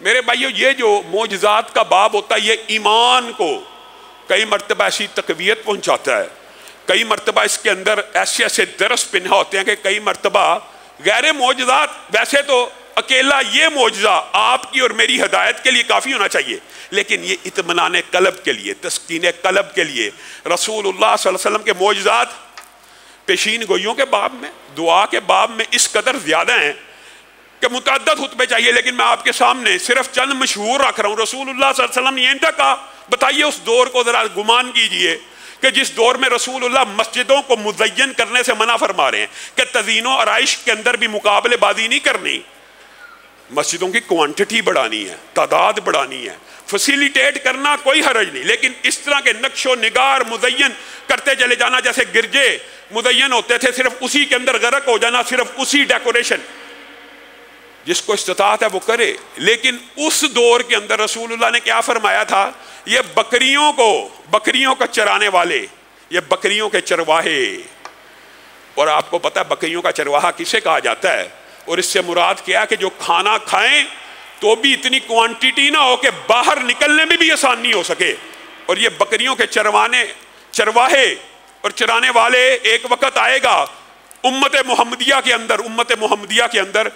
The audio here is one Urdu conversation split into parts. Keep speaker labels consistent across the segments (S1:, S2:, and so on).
S1: میرے بھائیو یہ جو معجزات کا باب ہوتا ہے یہ ایمان کو کئی مرتبہ ایسی تقویت پہنچاتا ہے، کئی مرتبہ اس کے اندر ایسے ایسے درس پنہا ہوتے ہیں کہ کئی مرتبہ غیر معجزات، ویسے تو اکیلا یہ معجزہ آپ کی اور میری ہدایت کے لیے کافی ہونا چاہیے، لیکن یہ اطمینان قلب کے لیے، تسکین قلب کے لیے رسول اللہ صلی اللہ علیہ وسلم کے معجزات پیشین گوئیوں کے باب میں، دعا کے باب میں اس قدر زیادہ ہیں کہ متعدد خطبے چاہیے، لیکن میں آپ کے سامنے صرف چند مشہور رکھ رہا ہوں۔ رسول اللہ صلی اللہ علیہ وسلم نے یہ کہا، بتائیے اس دور کو ذرا گمان کیجئے کہ جس دور میں رسول اللہ مسجدوں کو مزین کرنے سے منع فرما رہے ہیں کہ تزئین و آرائش کے اندر بھی مقابلے بازی نہیں کرنی، مسجدوں کی کوانٹٹی بڑھانی ہے، تعداد بڑھانی ہے، فیسیلیٹیٹ کرنا کوئی حرج نہیں، لیکن اس طرح کے نقش و نگار مزین کرتے چلے جانا، جیسے گرجے مزین ہوتے تھے، صرف اسی کے اندر غرق ہو جانا، صرف اسی ڈیکوریشن، جس کو استطاعت ہے وہ کرے۔ لیکن اس دور کے اندر رسول اللہ نے کیا فرمایا تھا؟ یہ بکریوں کا چرانے والے، یہ بکریوں کے چرواہے، اور آپ کو پتہ ہے بکریوں کا چرواہا کسے کہا جاتا ہے، اور اس سے مراد کیا کہ جو کھانا کھائیں تو بھی اتنی کوانٹیٹی نہ ہو کہ باہر نکلنے میں بھی آسان نہیں ہو سکے، اور یہ بکریوں کے چرواہے اور چرانے والے ایک وقت آئے گا امت محمدیہ کے اندر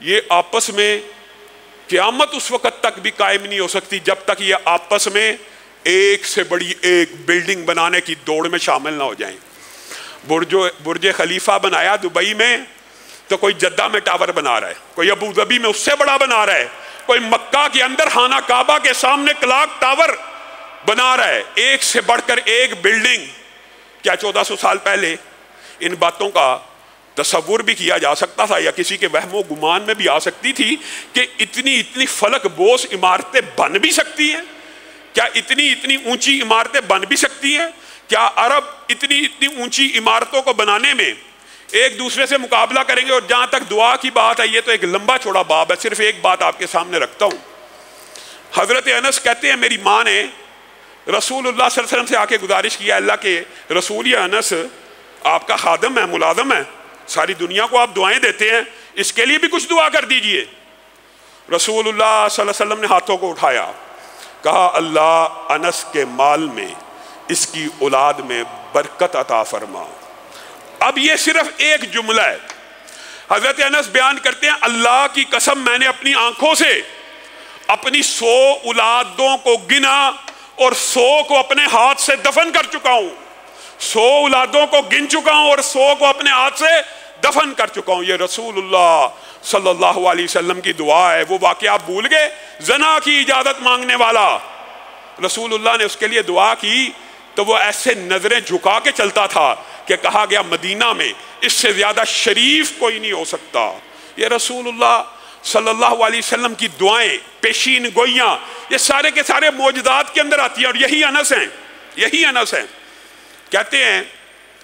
S1: یہ آپس میں قیامت اس وقت تک بھی قائم نہیں ہو سکتی جب تک یہ آپس میں ایک سے بڑی ایک بلڈنگ بنانے کی دوڑ میں شامل نہ ہو جائیں۔ برج خلیفہ بنایا دبئی میں تو کوئی جدہ میں ٹاور بنا رہا ہے، کوئی ابو ظبی میں اس سے بڑا بنا رہا ہے، کوئی مکہ کے اندر خانہ کعبہ کے سامنے کلاک ٹاور بنا رہا ہے، ایک سے بڑھ کر ایک بلڈنگ۔ کیا 1400 سال پہلے ان باتوں کا تصور بھی کیا جا سکتا تھا، یا کسی کے وہم و گمان میں بھی آ سکتی تھی کہ اتنی فلک بوس عمارتیں بن بھی سکتی ہیں؟ کیا اتنی اونچی عمارتیں بن بھی سکتی ہیں؟ کیا عرب اتنی اونچی عمارتوں کو بنانے میں ایک دوسرے سے مقابلہ کریں گے؟ اور جہاں تک دعا کی بات ہے، یہ تو ایک لمبا چوڑا باب ہے، صرف ایک بات آپ کے سامنے رکھتا ہوں۔ حضرت انس کہتے ہیں میری ماں نے رسول اللہ صلی اللہ علیہ وسلم سے آ کے گزارش کیا، اللہ کے رسول، یا انس آپ کا خادم ہے، ملازم ہے، ساری دنیا کو آپ دعائیں دیتے ہیں، اس کے لیے بھی کچھ دعا کر دیجئے۔ رسول اللہ صلی اللہ علیہ وسلم نے ہاتھوں کو اٹھایا، کہا اللہ انس کے مال میں، اس کی اولاد میں برکت عطا فرما۔ اب یہ صرف ایک جملہ ہے۔ حضرت انس بیان کرتے ہیں اللہ کی قسم میں نے اپنی آنکھوں سے اپنی 100 اولادوں کو گنا اور 100 کو اپنے ہاتھ سے دفن کر چکا ہوں، 100 اولادوں کو گن چکا ہوں اور 100 کو اپنے ہاتھ سے دفن کر چکا ہوں۔ یہ رسول اللہ صلی اللہ علیہ وسلم کی دعا ہے۔ وہ واقعہ آپ بھول گئے، زنا کی اجازت مانگنے والا، رسول اللہ نے اس کے لیے دعا کی تو وہ ایسے نظریں جھکا کے چلتا تھا کہ کہا گیا مدینہ میں اس سے زیادہ شریف کوئی نہیں ہو سکتا۔ یہ رسول اللہ صلی اللہ علیہ وسلم کی دعائیں، پیشین گوئیاں، یہ سارے کے سارے معجزات کے اندر آتی ہیں، اور یہی انس ہیں۔ کہتے ہیں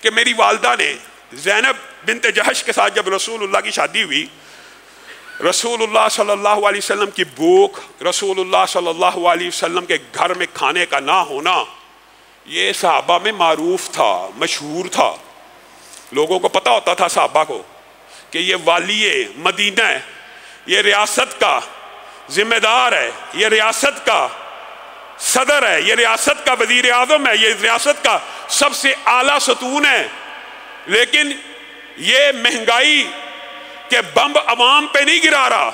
S1: کہ میری والدہ نے زینب بنت جہش کے ساتھ جب رسول اللہ کی شادی ہوئی، رسول اللہ صلی اللہ علیہ وسلم کی بھوک، رسول اللہ صلی اللہ علیہ وسلم کے گھر میں کھانے کا نہ ہونا، یہ صحابہ میں معروف تھا، مشہور تھا، لوگوں کو پتا ہوتا تھا صحابہ کو کہ یہ والی مدینہ ہے، یہ ریاست کا ذمہ دار ہے، یہ ریاست کا صدر ہے، یہ ریاست کا وزیر اعظم ہے، یہ ریاست کا سب سے اعلیٰ ستون ہے، لیکن یہ مہنگائی کے بم عوام پہ نہیں گرا رہا،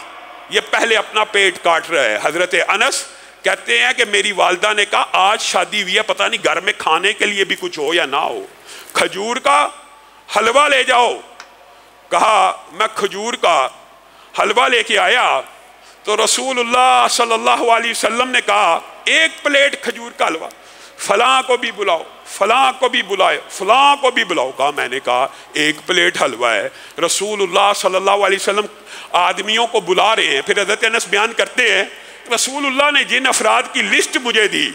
S1: یہ پہلے اپنا پیٹ کاٹ رہا ہے۔ حضرت انس کہتے ہیں کہ میری والدہ نے کہا آج شادی ہوئی ہے، پتہ نہیں گھر میں کھانے کے لیے بھی کچھ ہو یا نہ ہو، کھجور کا حلوہ لے جاؤ۔ کہا میں کھجور کا حلوہ لے کے آیا تو رسول اللہ صلی اللہ علیہ وسلم نے کہا ایک پلیٹ کھجور کا حلوہ، فلاں کو بھی بلاؤ، فلاں کو بھی بلائے، فلاں کو بھی بلاؤ۔ کہا میں نے کہا ایک پلیٹ حلوہ ہے۔ رسول اللہ صلی اللہ علیہ وسلم آدمیوں کو بلا رہے ہیں۔ پھر حضرت انس بیان کرتے ہیں رسول اللہ نے جن افراد کی لسٹ مجھے دی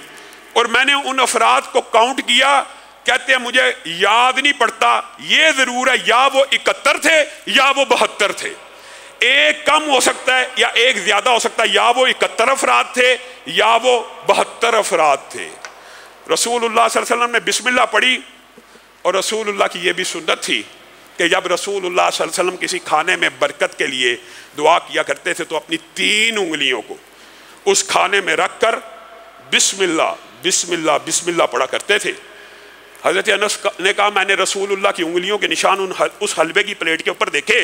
S1: اور میں نے ان افراد کو کاؤنٹ کیا، کہتے ہیں مجھے یاد نہیں پڑتا، یہ ضرور ہے یا وہ 71 تھے یا وہ 72 تھے، ایک کم ہو سکتا ہے یا ایک زیادہ ہو سکتا ہے، یا وہ 71 افراد تھے یا وہ 72 افراد تھے۔ رسول اللہ صلی اللہ علیہ وسلم نے بسم اللہ پڑھی، اور رسول اللہ کی یہ بھی سنت تھی کہ جب رسول اللہ صلی اللہ علیہ وسلم کسی کھانے میں برکت کے لیے دعا کیا کرتے تھے تو اپنی 3 انگلیوں کو اس کھانے میں رکھ کر بسم اللہ بسم اللہ بسم اللہ پڑھا کرتے تھے۔ حضرت انس نے کہا میں نے رسول اللہ کی انگلیوں کے نشان اس حلوے کی پلیٹ کے اوپر دیکھے،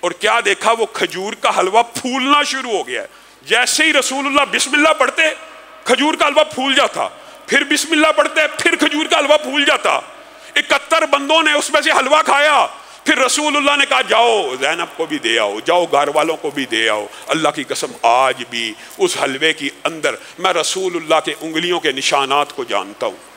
S1: اور کیا دیکھا، وہ کھجور کا حلوہ پھولنا شروع ہو گیا ہے۔ جیسے ہی رسول اللہ بسم اللہ پڑھتے کھجور کا حلوہ پھول جاتا، پھر بسم اللہ پڑھتے پھر کھجور کا حلوہ پھول جاتا۔ 71 بندوں نے اس میں سے حلوہ کھایا، پھر رسول اللہ نے کہا جاؤ زینب کو بھی دے آؤ، جاؤ گھر والوں کو بھی دے آؤ۔ اللہ کی قسم آج بھی اس حلوے کی اندر میں رسول اللہ کے انگلیوں کے نشانات کو جانتا ہوں۔